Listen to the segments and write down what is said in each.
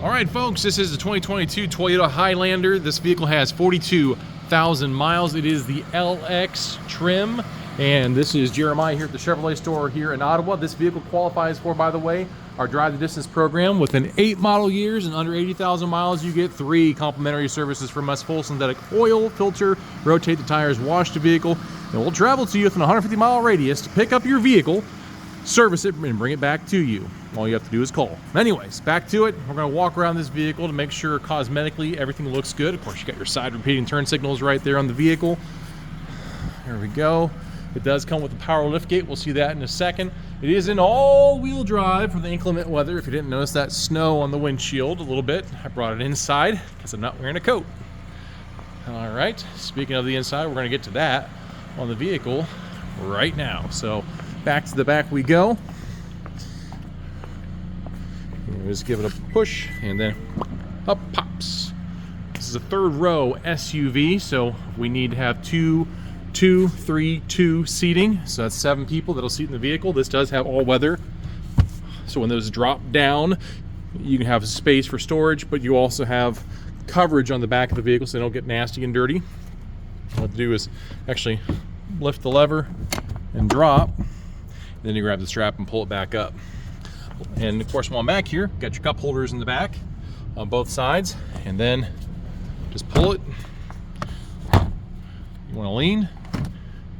All right, folks, this is the 2022 Toyota Highlander. This vehicle has 42,000 miles. It is the LX trim, and this is Jeremiah here at the Chevrolet store here in Ottawa. This vehicle qualifies for, by the way, our Drive the Distance program. Within 8 model years and under 80,000 miles, you get 3 complimentary services from us: full synthetic oil, filter, rotate the tires, wash the vehicle, and we'll travel to you within a 150-mile radius to pick up your vehicle, service it, and bring it back to you. All you have to do is call. Anyways, back to it. We're going to walk around this vehicle to make sure cosmetically everything looks good. Of course, you got your side repeating turn signals right there on the vehicle. There we go. It does come with the power liftgate. We'll see that in a second. It is in all-wheel drive for the inclement weather. If you didn't notice that snow on the windshield a little bit, I brought it inside because I'm not wearing a coat. All right, speaking of the inside, we're going to get to that on the vehicle right now. So back to the back we go. Just give it a push and then up pops. This is a 3rd row SUV, so we need to have 2 seating, so that's 7 people that'll seat in the vehicle. This does have all weather, so when those drop down, you can have space for storage, but you also have coverage on the back of the vehicle so they don't get nasty and dirty. What to do is actually lift the lever and drop, and then you grab the strap and pull it back up. And of course, while I'm back here, got your cup holders in the back on both sides, and then just pull it. You want to lean,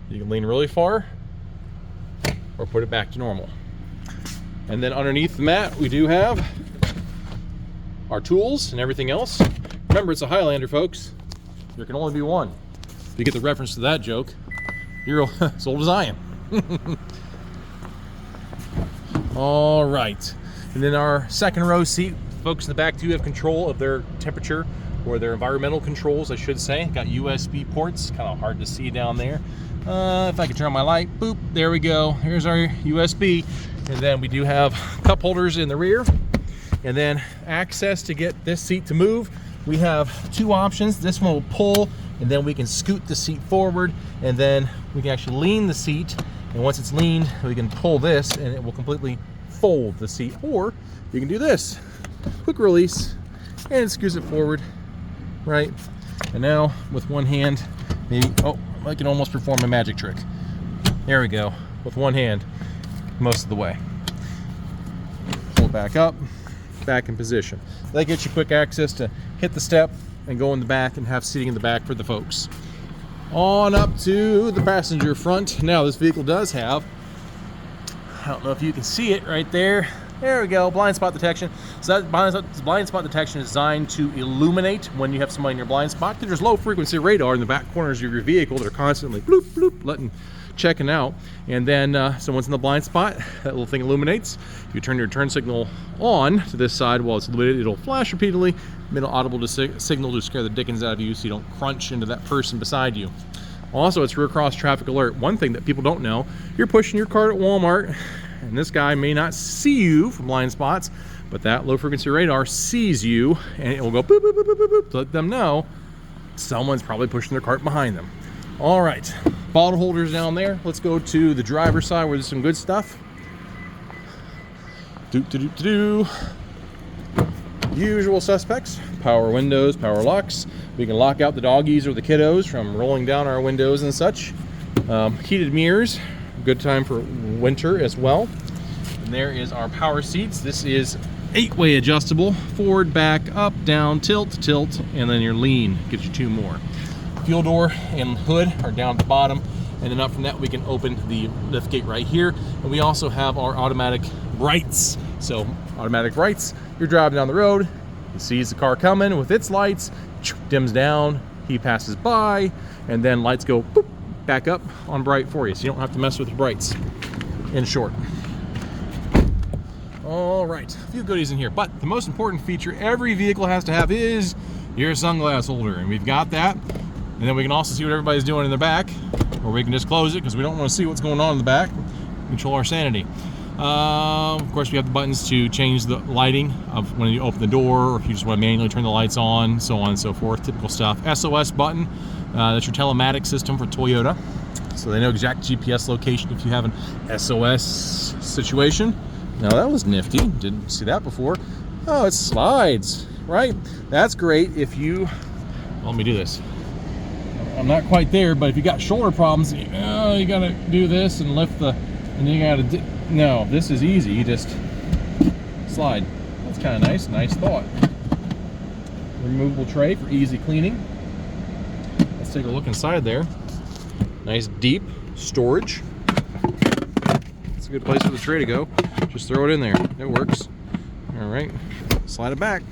you can lean really far or put it back to normal. And then underneath the mat, we do have our tools and everything else. Remember, it's a Highlander, folks. There can only be one. If you get the reference to that joke, you're as old as I am. All right, and then our 2nd row seat, folks in the back do have control of their temperature, or their environmental controls, I should say. Got USB ports, kind of hard to see down there. If I can turn on my light, boop, there we go. Here's our USB. And then we do have cup holders in the rear, and then access to get this seat to move. We have 2 options. This one will pull, and then we can scoot the seat forward, and then we can actually lean the seat. And once it's leaned, we can pull this and it will completely fold the seat. Or you can do this, quick release, and it scoots it forward, right? And now with one hand, maybe, oh, I can almost perform a magic trick. There we go, with one hand, most of the way. Pull it back up, back in position. That gets you quick access to hit the step and go in the back and have seating in the back for the folks. On up to the passenger front. Now this vehicle does have, I don't know if you can see it right there. There we go, blind spot detection. So that blind spot detection is designed to illuminate when you have somebody in your blind spot, because there's low frequency radar in the back corners of your vehicle that are constantly bloop, bloop, checking out. And then someone's in the blind spot, that little thing illuminates. If you turn your turn signal on to this side while it's illuminated, it'll flash repeatedly, middle audible signal to scare the dickens out of you so you don't crunch into that person beside you. Also, it's rear cross traffic alert. One thing that people don't know, you're pushing your cart at Walmart, and this guy may not see you from blind spots, but that low frequency radar sees you, and it will go boop, boop, boop, boop, boop, boop, to let them know someone's probably pushing their cart behind them. All right, bottle holders down there. Let's go to the driver's side where there's some good stuff. Usual suspects: power windows, power locks. We can lock out the doggies or the kiddos from rolling down our windows and such. Heated mirrors, good time for winter as well. And there is our power seats. This is 8-way adjustable: forward, back, up, down, tilt, and then your lean gives you 2 more. Fuel door and hood are down at the bottom, and then up from that we can open the liftgate right here. And we also have our automatic brights. So automatic brights, you're driving down the road, he sees the car coming with its lights, dims down, he passes by, and then lights go boop, back up on bright for you, so you don't have to mess with the brights, in short. All right, a few goodies in here, but the most important feature every vehicle has to have is your sunglass holder, and we've got that. And then we can also see what everybody's doing in the back, or we can just close it because we don't want to see what's going on in the back. Control our sanity. Of course, we have the buttons to change the lighting of when you open the door, or if you just want to manually turn the lights on, so on and so forth. Typical stuff. SOS button, that's your telematics system for Toyota. So they know exact GPS location if you have an SOS situation. Now that was nifty, didn't see that before. Oh, it slides, right? That's great if you, let me do this. I'm not quite there, but if you got shoulder problems, you gotta do this and lift the, and you gotta, no, this is easy. You just slide. That's kind of nice thought. Removable tray for easy cleaning. Let's take a look inside there. Nice deep storage. It's a good place for the tray to go. Just throw it in there. It works. All right, slide it back.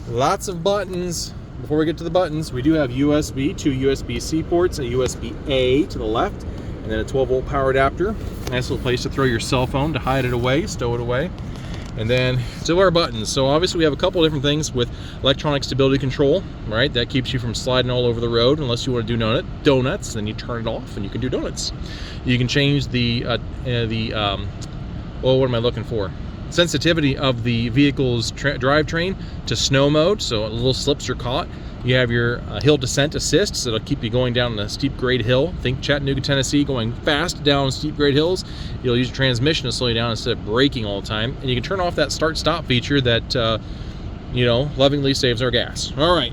Lots of buttons. Before we get to the buttons, we do have USB, 2 USB-C ports, a USB-A to the left, and then a 12-volt power adapter. Nice little place to throw your cell phone to hide it away, stow it away. And then to our buttons. So obviously we have a couple different things with electronic stability control, right? That keeps you from sliding all over the road unless you want to do donuts, then you turn it off and you can do donuts. You can change the what am I looking for? Sensitivity of the vehicle's drivetrain to snow mode, so little slips are caught. You have your hill descent assist, so it'll keep you going down a steep grade hill. Think Chattanooga, Tennessee, going fast down steep grade hills. You'll use your transmission to slow you down instead of braking all the time. And you can turn off that start-stop feature that, you know, lovingly saves our gas. All right.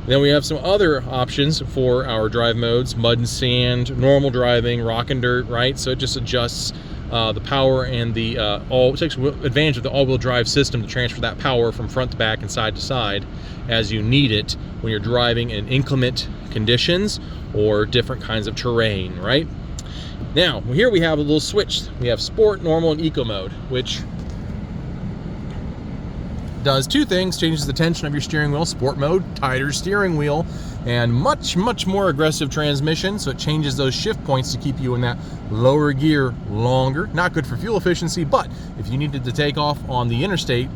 Then we have some other options for our drive modes: mud and sand, normal driving, rock and dirt, right? So it just adjusts the power and the it takes advantage of the all-wheel drive system to transfer that power from front to back and side to side as you need it when you're driving in inclement conditions or different kinds of terrain, right? Now, here we have a little switch. We have sport, normal, and eco mode, which does two things: changes the tension of your steering wheel, sport mode, tighter steering wheel, and much more aggressive transmission, so it changes those shift points to keep you in that lower gear longer. Not good for fuel efficiency, but if you needed to take off on the interstate,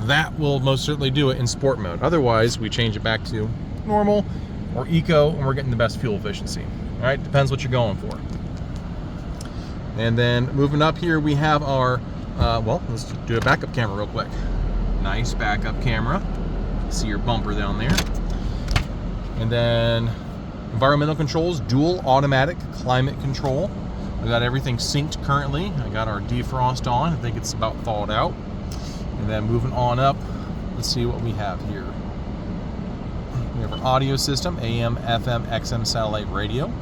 that will most certainly do it in sport mode. Otherwise, we change it back to normal or eco, and we're getting the best fuel efficiency. All right, depends what you're going for. And then moving up here, we have our, well, let's do a backup camera real quick. Nice backup camera. See your bumper down there. And then environmental controls, dual automatic climate control. We got everything synced currently. I got our defrost on. I think it's about thawed out. And then moving on up, let's see what we have here. We have our audio system, AM, FM, XM satellite radio.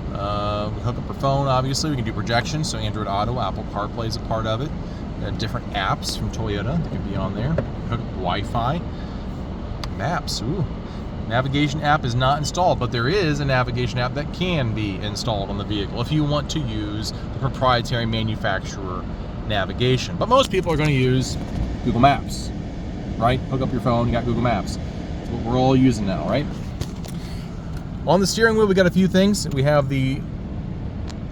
We hook up our phone, obviously. We can do projection, so Android Auto, Apple CarPlay is a part of it. We have different apps from Toyota that can be on there. Hook up Wi-Fi. Maps, ooh. Navigation app is not installed, but there is a navigation app that can be installed on the vehicle if you want to use the proprietary manufacturer navigation. But most people are going to use Google Maps, right? Hook up your phone, you got Google Maps. That's what we're all using now, right? On the steering wheel, we got a few things. We have the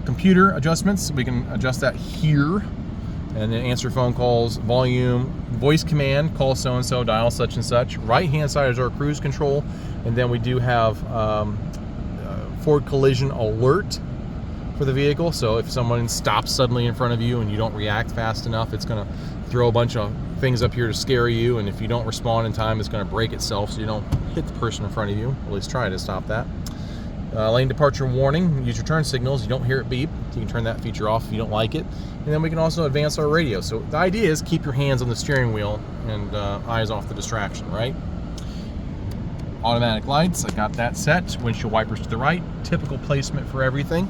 computer adjustments. We can adjust that here, and then answer phone calls, volume, voice command, call so-and-so, dial such and such. Right-hand side is our cruise control, and then we do have forward collision alert for the vehicle. So if someone stops suddenly in front of you and you don't react fast enough, it's gonna throw a bunch of things up here to scare you, and if you don't respond in time, it's gonna break itself so you don't hit the person in front of you. At least try to stop that. Lane departure warning, use your turn signals. You don't hear it beep, you can turn that feature off if you don't like it. And then we can also advance our radio. So the idea is keep your hands on the steering wheel and eyes off the distraction, right? Automatic lights, I got that set. Windshield wipers to the right, typical placement for everything.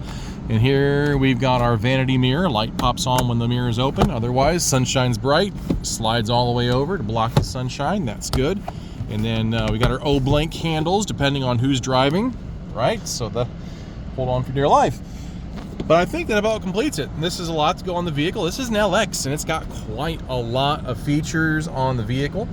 And here we've got our vanity mirror. Light pops on when the mirror is open. Otherwise, sunshine's bright, slides all the way over to block the sunshine. That's good. And then we got our O-blink handles, depending on who's driving, right? So hold on for dear life. But I think that about completes it. This is a lot to go on the vehicle. This is an LX, and it's got quite a lot of features on the vehicle.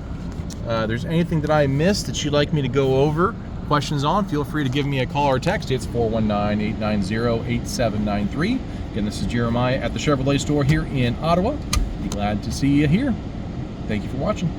There's anything that I missed that you'd like me to go over, questions on, feel free to give me a call or text. It's 419-890-8793. Again, this is Jeremiah at the Chevrolet store here in Ottawa. Be glad to see you here. Thank you for watching.